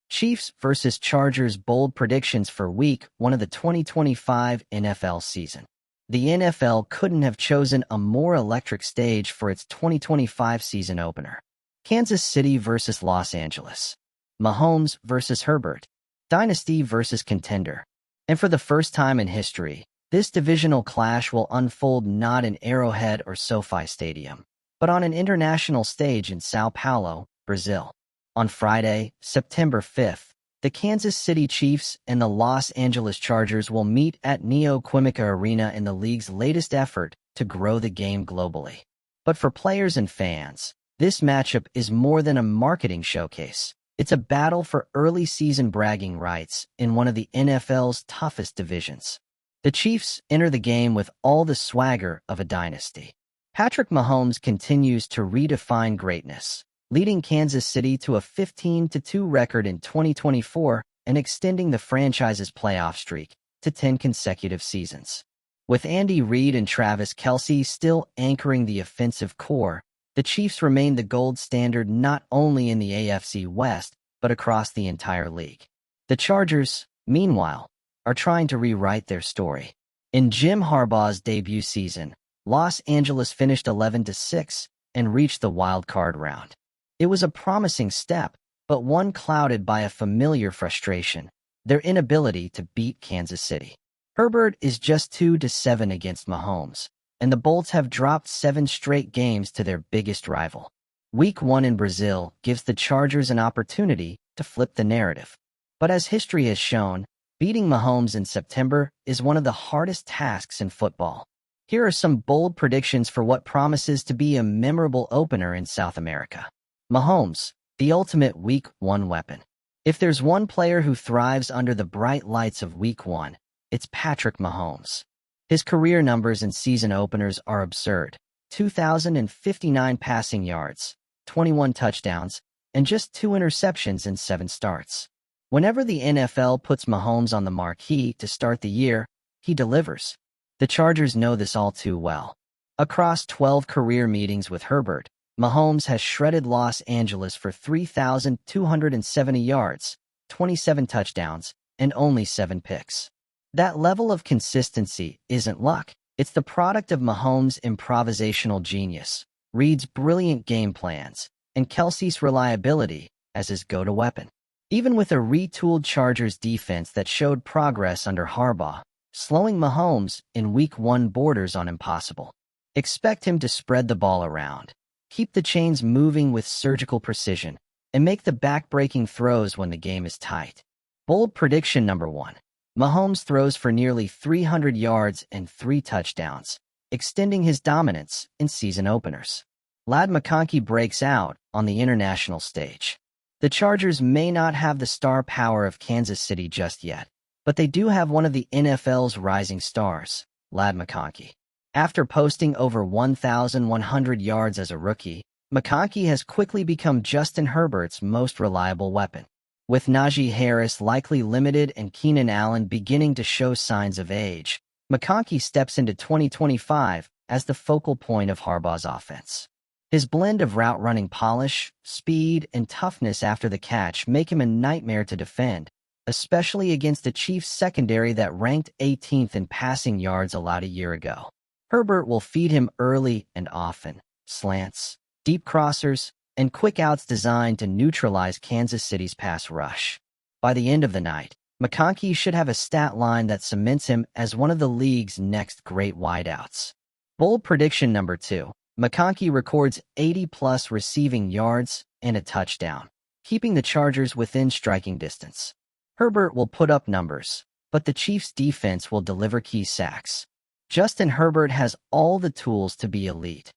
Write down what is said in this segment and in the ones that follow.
Chiefs versus Chargers bold predictions for Week 1 of the 2025 NFL season. The NFL couldn't have chosen a more electric stage for its 2025 season opener. Kansas City versus Los Angeles. Mahomes versus Herbert. Dynasty versus contender. And for the first time in history, this divisional clash will unfold not in Arrowhead or SoFi Stadium, but on an international stage in São Paulo, Brazil. On Friday, September 5th, the Kansas City Chiefs and the Los Angeles Chargers will meet at Neoquímica Arena in the league's latest effort to grow the game globally. But for players and fans, this matchup is more than a marketing showcase. It's a battle for early season bragging rights in one of the NFL's toughest divisions. The Chiefs enter the game with all the swagger of a dynasty. Patrick Mahomes continues to redefine greatness, leading Kansas City to a 15-2 record in 2024 and extending the franchise's playoff streak to 10 consecutive seasons. With Andy Reid and Travis Kelce still anchoring the offensive core, the Chiefs remain the gold standard not only in the AFC West, but across the entire league. The Chargers, meanwhile, are trying to rewrite their story. In Jim Harbaugh's debut season, Los Angeles finished 11-6 and reached the wild card round. It was a promising step, but one clouded by a familiar frustration: their inability to beat Kansas City. Herbert is just 2-7 against Mahomes, and the Bolts have dropped 7 straight games to their biggest rival. Week 1 in Brazil gives the Chargers an opportunity to flip the narrative. But as history has shown, beating Mahomes in September is one of the hardest tasks in football. Here are some bold predictions for what promises to be a memorable opener in South America. Mahomes, the ultimate Week 1 weapon. If there's one player who thrives under the bright lights of Week 1, it's Patrick Mahomes. His career numbers in season openers are absurd: 2,059 passing yards, 21 touchdowns, and just 2 interceptions in 7 starts. Whenever the NFL puts Mahomes on the marquee to start the year, he delivers. The Chargers know this all too well. Across 12 career meetings with Herbert, Mahomes has shredded Los Angeles for 3,270 yards, 27 touchdowns, and only 7 picks. That level of consistency isn't luck. It's the product of Mahomes' improvisational genius, Reid's brilliant game plans, and Kelce's reliability as his go-to weapon. Even with a retooled Chargers defense that showed progress under Harbaugh, slowing Mahomes in Week 1 borders on impossible. Expect him to spread the ball around, keep the chains moving with surgical precision, and make the back-breaking throws when the game is tight. Bold prediction number 1. Mahomes throws for nearly 300 yards and 3 touchdowns, extending his dominance in season openers. mcconkey breaks out on the international stage. The Chargers may not have the star power of Kansas City just yet, but they do have one of the NFL's rising stars, mcconkey. After posting over 1,100 yards as a rookie, mcconkey has quickly become Justin Herbert's most reliable weapon. With Najee Harris likely limited and Keenan Allen beginning to show signs of age, mcconkey steps into 2025 as the focal point of Harbaugh's offense. His blend of route-running polish, speed, and toughness after the catch make him a nightmare to defend, especially against the Chiefs' secondary that ranked 18th in passing yards allowed a year ago. Herbert will feed him early and often: slants, deep crossers, and quick outs designed to neutralize Kansas City's pass rush. By the end of the night, mcconkey should have a stat line that cements him as one of the league's next great wideouts. Bold prediction number 2. mcconkey records 80-plus receiving yards and a touchdown, keeping the Chargers within striking distance. Herbert will put up numbers, but the Chiefs' defense will deliver key sacks. Justin Herbert has all the tools to be elite: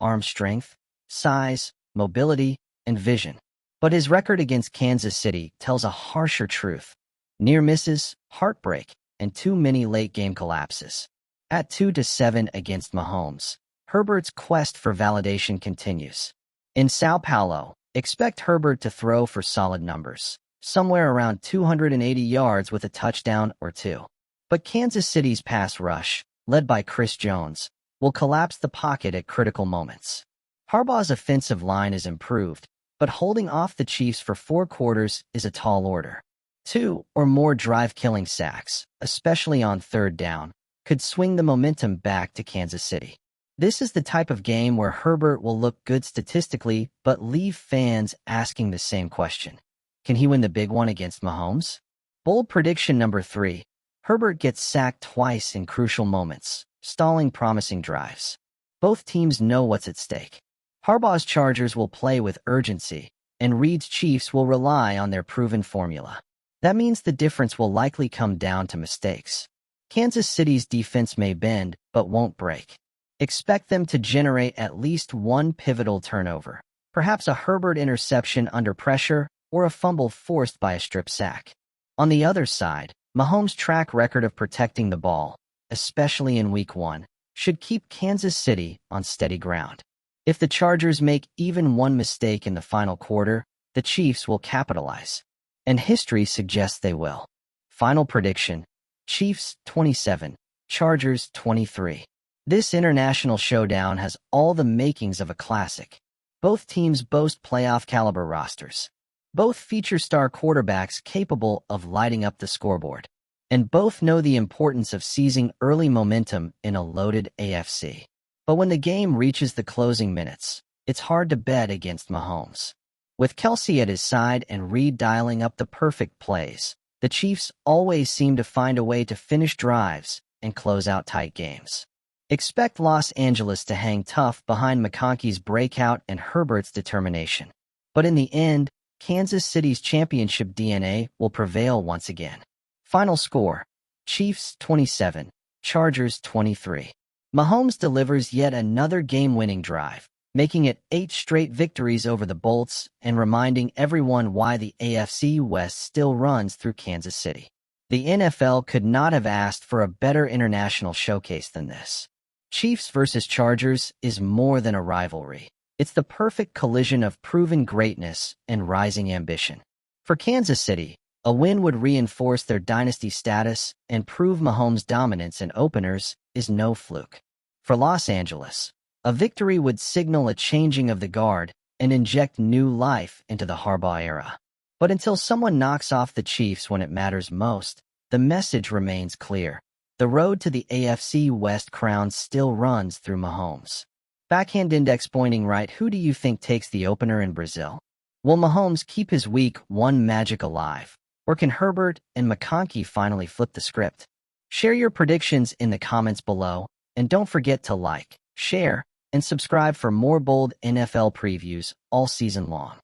arm strength, size, mobility, and vision. But his record against Kansas City tells a harsher truth: near misses, heartbreak, and too many late-game collapses. At 2-7 against Mahomes, Herbert's quest for validation continues. In São Paulo, expect Herbert to throw for solid numbers, somewhere around 280 yards with a touchdown or 2. But Kansas City's pass rush, led by Chris Jones, will collapse the pocket at critical moments. Harbaugh's offensive line is improved, but holding off the Chiefs for 4 quarters is a tall order. 2 or more drive-killing sacks, especially on third down, could swing the momentum back to Kansas City. This is the type of game where Herbert will look good statistically but leave fans asking the same question. Can he win the big one against Mahomes? Bold prediction number 3. Herbert gets sacked twice in crucial moments, stalling promising drives. Both teams know what's at stake. Harbaugh's Chargers will play with urgency, and Reid's Chiefs will rely on their proven formula. That means the difference will likely come down to mistakes. Kansas City's defense may bend, but won't break. Expect them to generate at least one pivotal turnover, perhaps a Herbert interception under pressure or a fumble forced by a strip sack. On the other side, Mahomes' track record of protecting the ball, especially in Week 1, should keep Kansas City on steady ground. If the Chargers make even one mistake in the final quarter, the Chiefs will capitalize. And history suggests they will. Final prediction: Chiefs 27, Chargers 23. This international showdown has all the makings of a classic. Both teams boast playoff-caliber rosters. Both feature star quarterbacks capable of lighting up the scoreboard. And both know the importance of seizing early momentum in a loaded AFC. But when the game reaches the closing minutes, it's hard to bet against Mahomes. With Kelce at his side and Reid dialing up the perfect plays, the Chiefs always seem to find a way to finish drives and close out tight games. Expect Los Angeles to hang tough behind McConkey's breakout and Herbert's determination. But in the end, Kansas City's championship DNA will prevail once again. Final score: Chiefs 27, Chargers 23. Mahomes delivers yet another game-winning drive, making it 8 straight victories over the Bolts and reminding everyone why the AFC West still runs through Kansas City. The NFL could not have asked for a better international showcase than this. Chiefs versus Chargers is more than a rivalry. It's the perfect collision of proven greatness and rising ambition. For Kansas City, a win would reinforce their dynasty status and prove Mahomes' dominance in openers is no fluke. For Los Angeles, a victory would signal a changing of the guard and inject new life into the Harbaugh era. But until someone knocks off the Chiefs when it matters most, the message remains clear. The road to the AFC West crown still runs through Mahomes. Backhand index pointing right. Who do you think takes the opener in Brazil? Will Mahomes keep his Week 1 magic alive? Or can Herbert and McConkey finally flip the script? Share your predictions in the comments below, and don't forget to like, share, and subscribe for more bold NFL previews all season long.